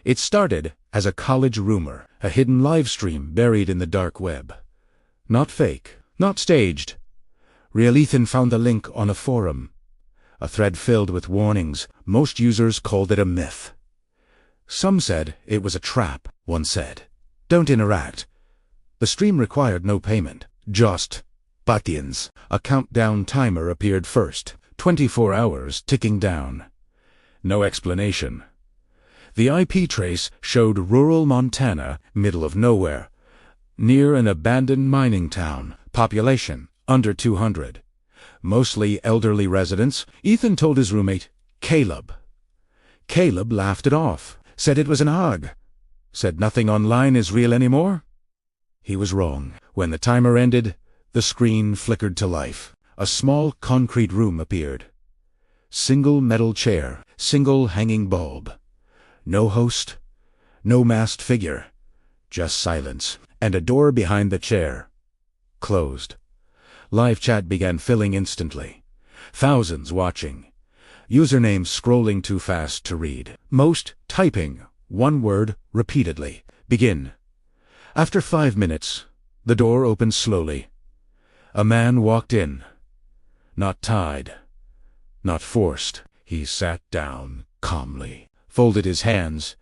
It started as a college rumor, a hidden live stream buried in the dark web. Not fake, not staged. Real Ethan found the link on a forum. A thread filled with warnings. Most users called it a myth. Some said it was a trap. One said, "Don't interact." The stream required no payment, just patience. A countdown timer appeared first, 24 hours ticking down. No explanation. The IP trace showed rural Montana, middle of nowhere, near an abandoned mining town, population under 200. Mostly elderly residents. Ethan told his roommate, Caleb. Caleb laughed it off, said it was an hug, said nothing online is real anymore. He was wrong. When the timer ended, the screen flickered to life. A small concrete room appeared. Single metal chair, single hanging bulb. No host, no masked figure, just silence, and a door behind the chair. Closed. Live chat began filling instantly. Thousands watching. Usernames scrolling too fast to read. Most typing one word repeatedly. Begin. After 5 minutes, the door opened slowly. A man walked in. Not tied. Not forced. He sat down calmly, folded his hands,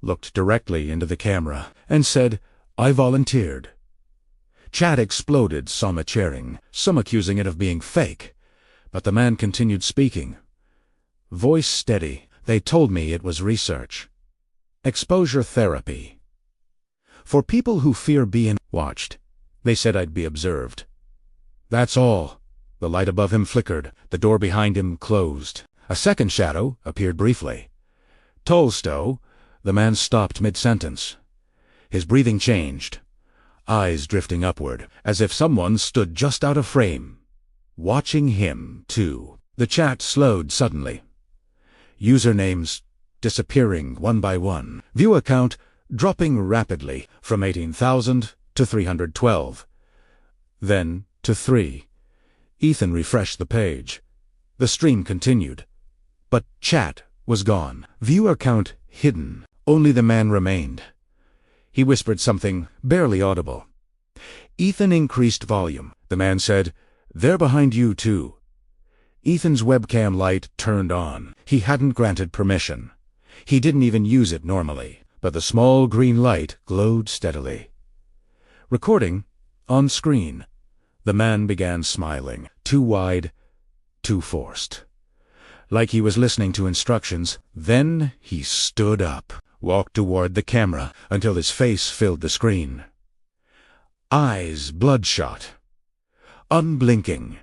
looked directly into the camera, and said, "I volunteered." Chat exploded, some cheering, some accusing it of being fake. But the man continued speaking. Voice steady. They told me it was research. Exposure therapy. For people who fear being watched. They said I'd be observed. That's all. The light above him flickered. The door behind him closed. A second shadow appeared briefly. Tolstoy. The man stopped mid-sentence. His breathing changed. Eyes drifting upward, as if someone stood just out of frame, watching him, too. The chat slowed suddenly. Usernames disappearing one by one. Viewer count dropping rapidly from 18,000 to 312. Then to 3. Ethan refreshed the page. The stream continued. But chat was gone. Viewer count hidden. Only the man remained. He whispered something barely audible. Ethan increased volume. The man said, "They're behind you too." Ethan's webcam light turned on. He hadn't granted permission. He didn't even use it normally, but the small green light glowed steadily. Recording on screen. The man began smiling, too wide, too forced. Like he was listening to instructions. Then he stood up, walked toward the camera until his face filled the screen. Eyes bloodshot, unblinking.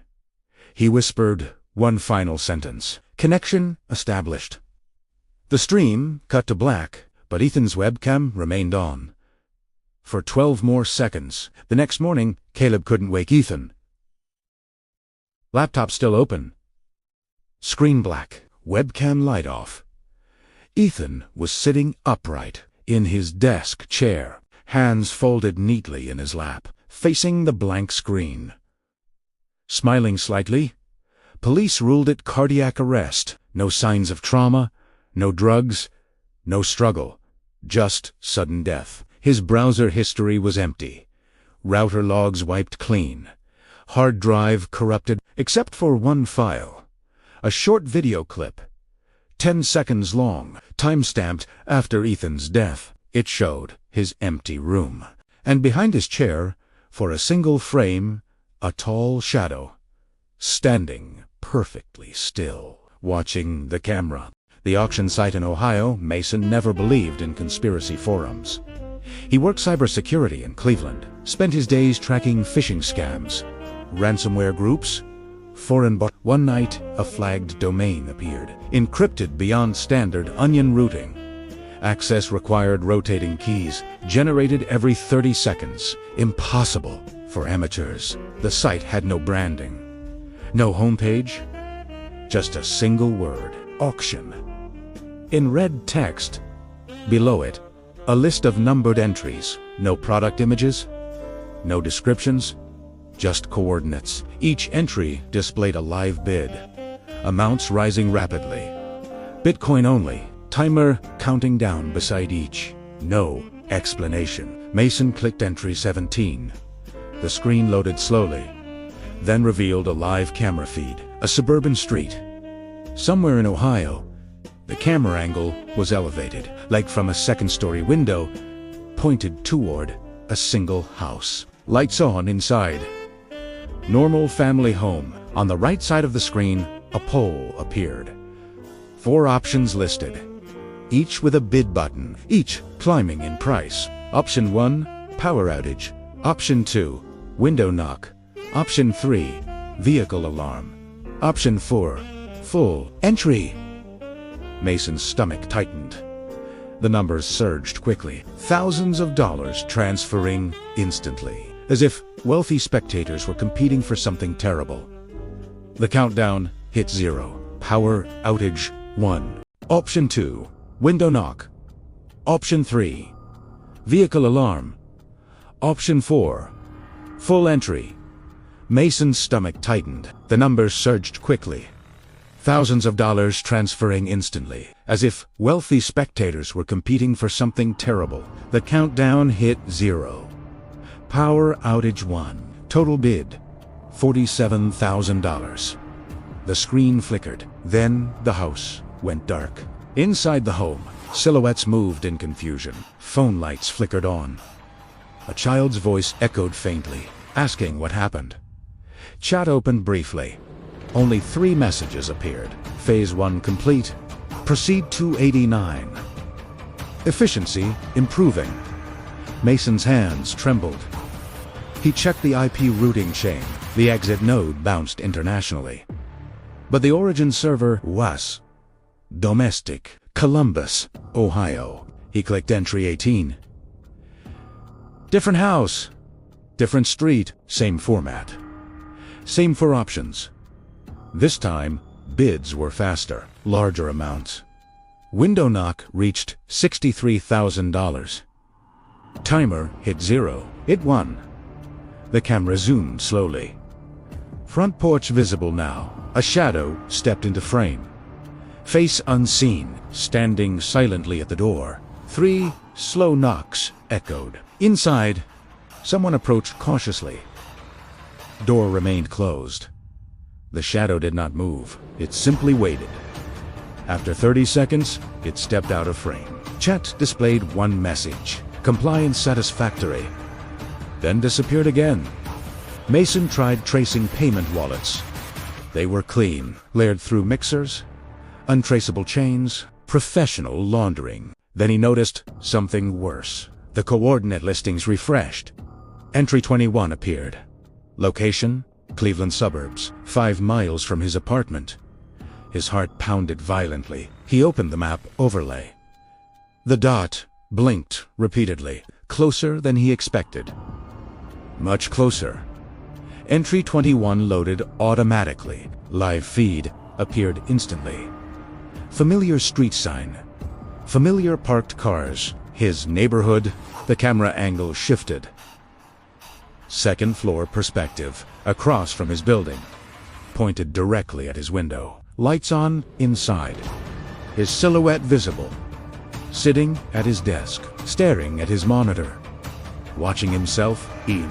He whispered one final sentence. Connection established. The stream cut to black, but Ethan's webcam remained on. For 12 more seconds. The next morning, Caleb couldn't wake Ethan. Laptop still open. Screen black, webcam light off. Ethan was sitting upright in his desk chair, hands folded neatly in his lap, facing the blank screen. Smiling slightly. Police ruled it cardiac arrest. No signs of trauma, no drugs, no struggle, just sudden death. His browser history was empty. Router logs wiped clean. Hard drive corrupted, except for one file. A short video clip, 10 seconds long, time-stamped after Ethan's death. It showed his empty room. And behind his chair, for a single frame, a tall shadow, standing perfectly still, watching the camera. The auction site in Ohio, Mason never believed in conspiracy forums. He worked cybersecurity in Cleveland, spent his days tracking phishing scams, ransomware groups, foreign bot. One night, a flagged domain appeared, encrypted beyond standard onion routing. Access required rotating keys, generated every 30 seconds. Impossible for amateurs. The site had no branding, no homepage, just a single word, auction. In red text, below it, a list of numbered entries. No product images, no descriptions, just coordinates. Each entry displayed a live bid. Amounts rising rapidly. Bitcoin only. Timer counting down beside each. No explanation. Mason clicked entry 17. The screen loaded slowly, then revealed a live camera feed. A suburban street. Somewhere in Ohio, the camera angle was elevated, like from a second-story window, pointed toward a single house. Lights on inside. Normal family home. On the right side of the screen, a poll appeared. 4 options listed, each with a bid button, each climbing in price. Option 1, power outage. Option 2, window knock. Option 3, vehicle alarm. Option 4, full entry. Mason's stomach tightened. The numbers surged quickly, thousands of dollars transferring instantly, as if wealthy spectators were competing for something terrible. The countdown hit 0. Power outage 1. Option 2, window knock. Option 3, vehicle alarm. Option 4, full entry. Mason's stomach tightened. The numbers surged quickly, thousands of dollars transferring instantly, as if wealthy spectators were competing for something terrible. The countdown hit 0. Power outage 1. Total bid, $47,000. The screen flickered. Then the house went dark. Inside the home, silhouettes moved in confusion. Phone lights flickered on. A child's voice echoed faintly, asking what happened. Chat opened briefly. Only 3 messages appeared. Phase 1 complete. Proceed to 89. Efficiency improving. Mason's hands trembled. He checked the IP routing chain. The exit node bounced internationally. But the origin server was domestic, Columbus, Ohio. He clicked entry 18. Different house, different street, same format. Same 4 options. This time, bids were faster, larger amounts. Window knock reached $63,000. Timer hit 0. It won. The camera zoomed slowly. Front porch visible now. A shadow stepped into frame. Face unseen, standing silently at the door. 3 slow knocks echoed. Inside, someone approached cautiously. Door remained closed. The shadow did not move. It simply waited. After 30 seconds, it stepped out of frame. Chat displayed 1 message. Compliance satisfactory. Then disappeared again. Mason tried tracing payment wallets. They were clean, layered through mixers, untraceable chains, professional laundering. Then he noticed something worse. The coordinate listings refreshed. Entry 21 appeared. Location, Cleveland suburbs, 5 miles from his apartment. His heart pounded violently. He opened the map overlay. The dot blinked repeatedly, closer than he expected. Much closer. Entry 21 loaded automatically. Live feed appeared instantly. Familiar street sign. Familiar parked cars. His neighborhood. The camera angle shifted. Second floor perspective, across from his building. Pointed directly at his window. Lights on inside. His silhouette visible. Sitting at his desk, staring at his monitor. Watching himself in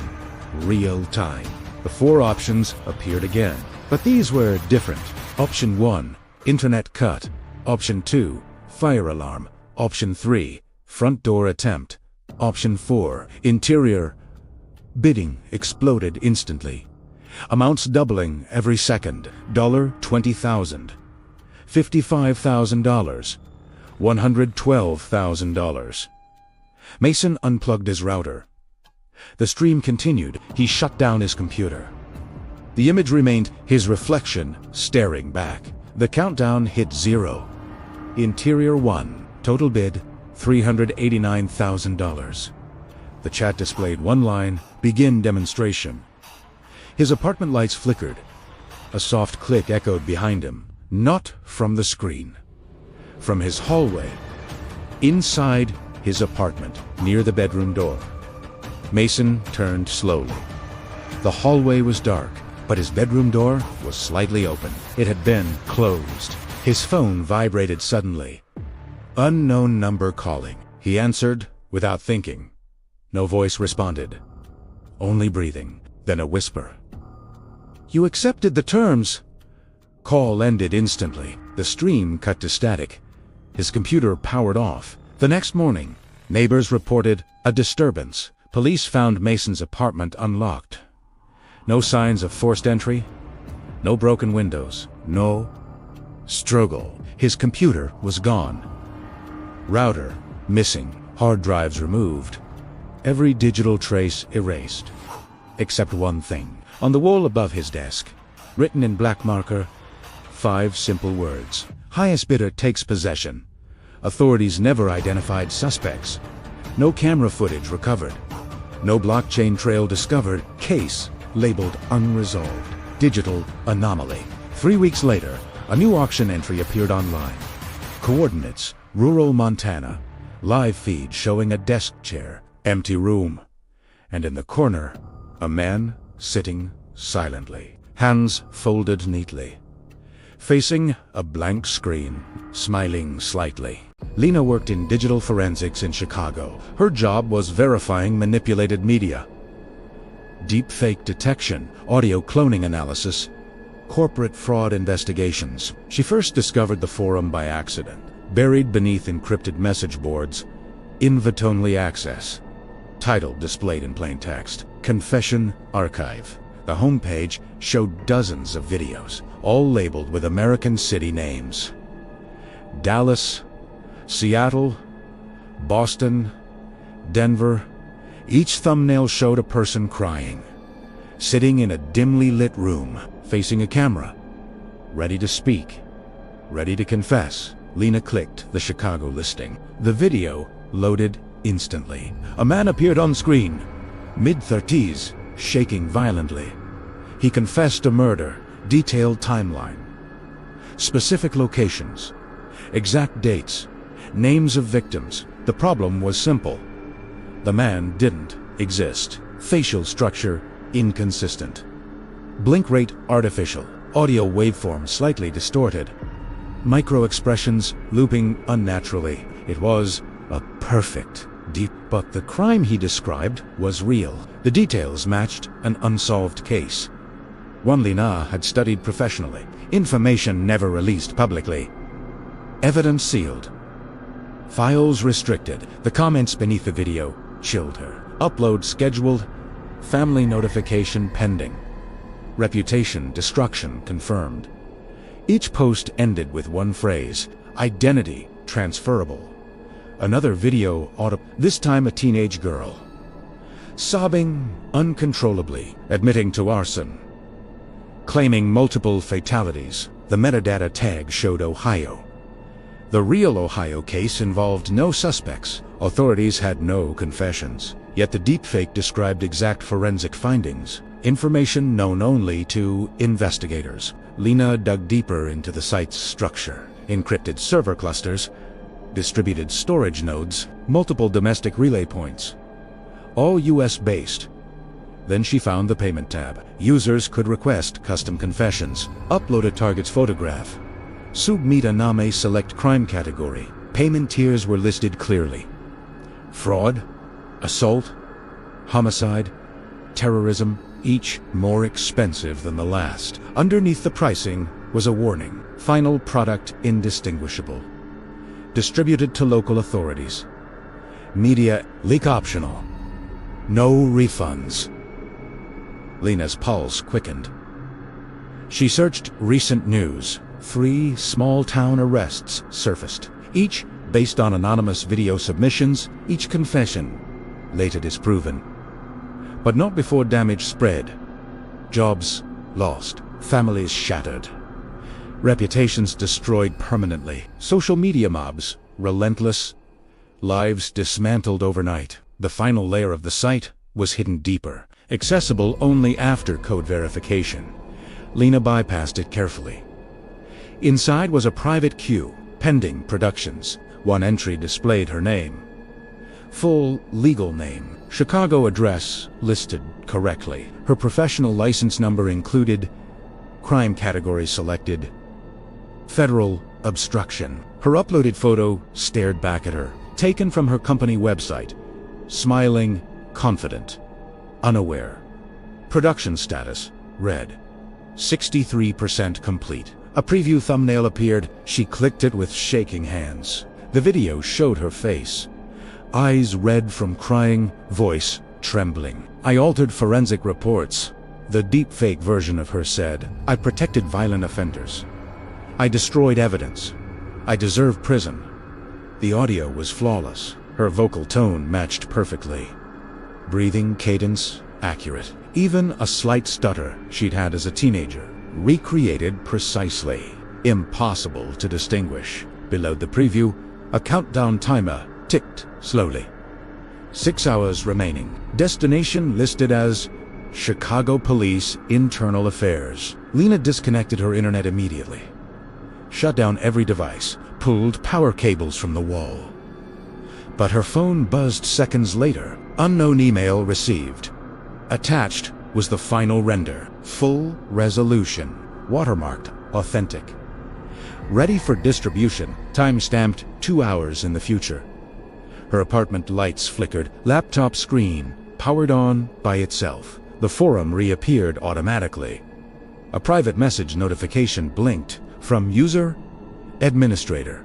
real time. The 4 options appeared again, but these were different. Option 1, internet cut. Option 2, fire alarm. Option 3, front door attempt. Option 4, interior. Bidding exploded instantly. Amounts doubling every second. $20,000. $55,000. $112,000. Mason unplugged his router. The stream continued. He shut down his computer. The image remained his reflection, staring back. The countdown hit 0. Interior 1. Total bid, $389,000. The chat displayed 1 line, begin demonstration. His apartment lights flickered. A soft click echoed behind him, not from the screen. From his hallway, inside his apartment, near the bedroom door. Mason turned slowly. The hallway was dark, but his bedroom door was slightly open. It had been closed. His phone vibrated suddenly. Unknown number calling. He answered without thinking. No voice responded. Only breathing, then a whisper. "You accepted the terms." Call ended instantly. The stream cut to static. His computer powered off. The next morning, neighbors reported a disturbance. Police found Mason's apartment unlocked. No signs of forced entry. No broken windows. No struggle. His computer was gone. Router missing. Hard drives removed. Every digital trace erased. Except one thing. On the wall above his desk, written in black marker, 5 simple words. Highest bidder takes possession. Authorities never identified suspects. No camera footage recovered. No blockchain trail discovered. Case labeled unresolved. Digital anomaly. 3 weeks later, a new auction entry appeared online. Coordinates: rural Montana. Live feed showing a desk chair. Empty room. And in the corner, a man sitting silently, hands folded neatly, facing a blank screen, smiling slightly. Lena worked in digital forensics in Chicago. Her job was verifying manipulated media. Deepfake detection, audio cloning analysis, corporate fraud investigations. She first discovered the forum by accident. Buried beneath encrypted message boards, invite-only access. Title displayed in plain text, Confession Archive. The homepage showed dozens of videos, all labeled with American city names. Dallas, Seattle, Boston, Denver. Each thumbnail showed a person crying, sitting in a dimly lit room, facing a camera, ready to speak, ready to confess. Lena clicked the Chicago listing. The video loaded instantly. A man appeared on screen, mid-30s, shaking violently. He confessed a murder, detailed timeline, specific locations, exact dates, names of victims. The problem was simple. The man didn't exist. Facial structure inconsistent. Blink rate artificial. Audio waveform slightly distorted. Micro-expressions looping unnaturally. It was a perfect deep, but the crime he described was real. The details matched an unsolved case. One Lena had studied professionally. Information never released publicly. Evidence sealed. Files restricted. The comments beneath the video chilled her. Upload scheduled. Family notification pending. Reputation destruction confirmed. Each post ended with one phrase, identity transferable. Another video this time a teenage girl, sobbing uncontrollably, admitting to arson, claiming multiple fatalities. The metadata tag showed Ohio. The real Ohio case involved no suspects. Authorities had no confessions. Yet the deepfake described exact forensic findings, information known only to investigators. Lena dug deeper into the site's structure. Encrypted server clusters, distributed storage nodes, multiple domestic relay points, all US-based. Then she found the payment tab. Users could request custom confessions, upload a target's photograph, submit a name, select crime category. Payment tiers were listed clearly. Fraud, assault, homicide, terrorism, each more expensive than the last. Underneath the pricing was a warning. Final product indistinguishable. Distributed to local authorities. Media leak optional. No refunds. Lena's pulse quickened. She searched recent news. 3 small-town arrests surfaced, each based on anonymous video submissions, each confession later disproven. But not before damage spread. Jobs lost, families shattered, reputations destroyed permanently. Social media mobs relentless, lives dismantled overnight. The final layer of the site was hidden deeper, accessible only after code verification. Lena bypassed it carefully. Inside was a private queue, pending productions. One entry displayed her name. Full legal name, Chicago address listed correctly. Her professional license number included, crime category selected, federal obstruction. Her uploaded photo stared back at her, taken from her company website. Smiling, confident, unaware. Production status, red. 63% complete. A preview thumbnail appeared. She clicked it with shaking hands. The video showed her face. Eyes red from crying, voice trembling. I altered forensic reports. The deepfake version of her said, I protected violent offenders. I destroyed evidence. I deserve prison. The audio was flawless. Her vocal tone matched perfectly. Breathing cadence, accurate. Even a slight stutter she'd had as a teenager, recreated precisely. Impossible to distinguish. Below the preview, a countdown timer ticked slowly. 6 hours remaining. Destination listed as Chicago Police Internal Affairs. Lena disconnected her internet immediately. Shut down every device, pulled power cables from the wall. But her phone buzzed seconds later. Unknown email received. Attached was the final render. Full resolution. Watermarked authentic. Ready for distribution. Time-stamped 2 hours in the future. Her apartment lights flickered. Laptop screen powered on by itself. The forum reappeared automatically. A private message notification blinked from user, administrator.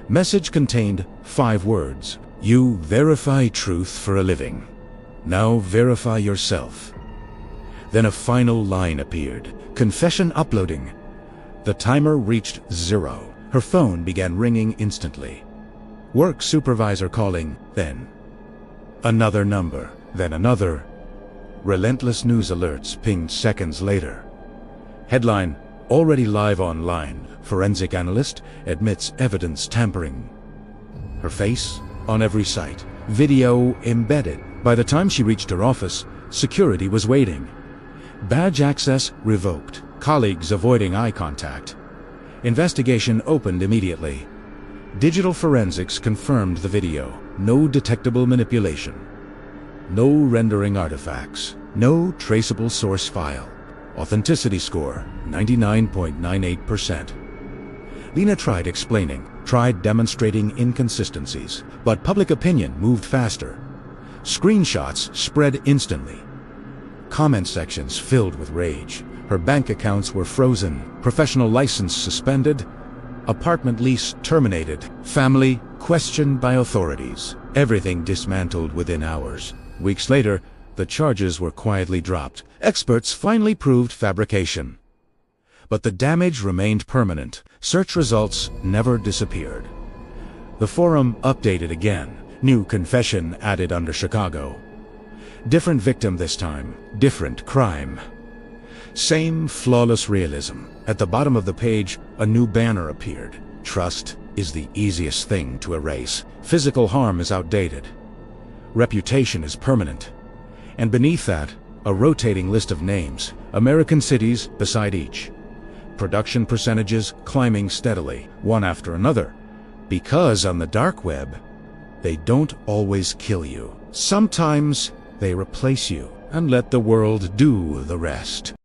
Message contained 5 words. You verify truth for a living. Now verify yourself. Then a final line appeared. Confession uploading. The timer reached 0. Her phone began ringing instantly. Work supervisor calling, then another number, then another. Relentless news alerts pinged seconds later. Headline, already live online. Forensic analyst admits evidence tampering. Her face on every site. Video embedded. By the time she reached her office, security was waiting. Badge access revoked. Colleagues avoiding eye contact. Investigation opened immediately. Digital forensics confirmed the video. No detectable manipulation. No rendering artifacts. No traceable source file. Authenticity score, 99.98%. Lena tried explaining, tried demonstrating inconsistencies, but public opinion moved faster. Screenshots spread instantly. Comment sections filled with rage. Her bank accounts were frozen, professional license suspended, apartment lease terminated, family questioned by authorities. Everything dismantled within hours. Weeks later, the charges were quietly dropped. Experts finally proved fabrication. But the damage remained permanent. Search results never disappeared. The forum updated again. New confession added under Chicago. Different victim this time. Different crime. Same flawless realism. At the bottom of the page, a new banner appeared. Trust is the easiest thing to erase. Physical harm is outdated. Reputation is permanent. And beneath that, a rotating list of names, American cities beside each. Production percentages climbing steadily, one after another. Because on the dark web, they don't always kill you. Sometimes they replace you and let the world do the rest.